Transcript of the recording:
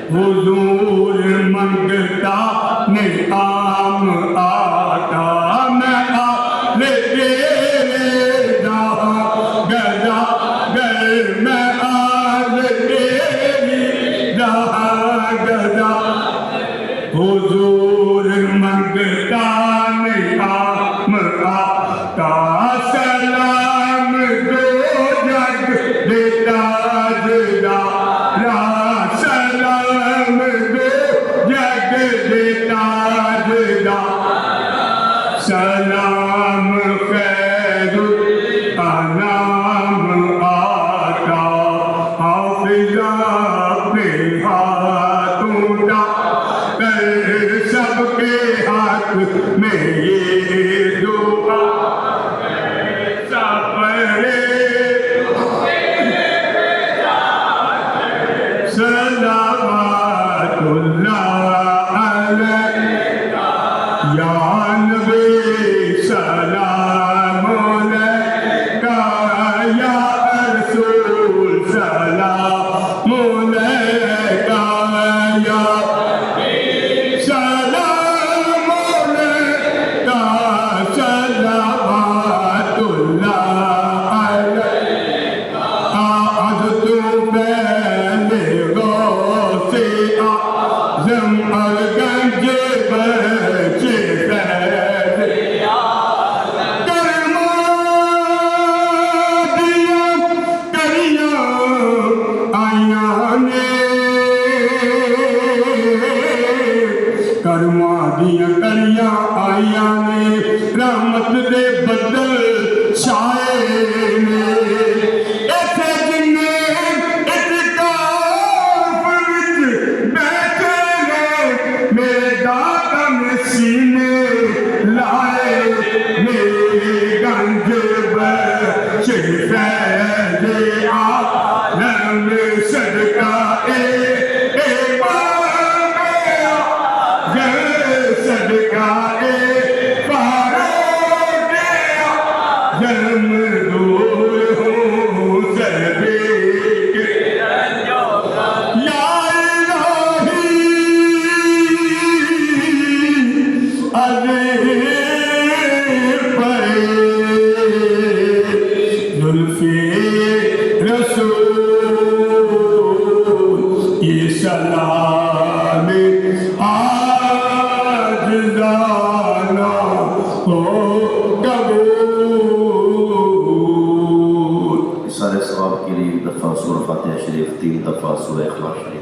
हुजूर मंगता नहीं आम आता मैं आले तेरे गदा गर मैं आले तेरी गदा हुजूर मंगता नहीं आम आता सलाम दो जग देता जगा सलाम दो जग देता जगा सलाम खैरुल अनाम आता हाफिजा पे हाथों का कर सबके हाथ में ये दुआ सपरे सलावतुल्लाह अलैका या नबी सलाम अलैका या रसूल सलाम अलैका या सलाम अलैका सलावतुल्लाह अलैका आज तू पहले आज़म अलगंज बचे फैज़िया करमा दिया करियां आइयां ने करमा दिया करियां आइयां ने रहमत दे बदल छाए ने सीने लाए मेरे गंज बचे फैज़े आलम सदका सदका जन्म दूर हो सदे जुल्फ़े रसूल ये सलाम आज जाना हो कबूल। सारे सवाब के लिए एक दफ़ा सूरह फातिहा शरीफ, 3 दफ़ा सूरह इखलास शरीफ।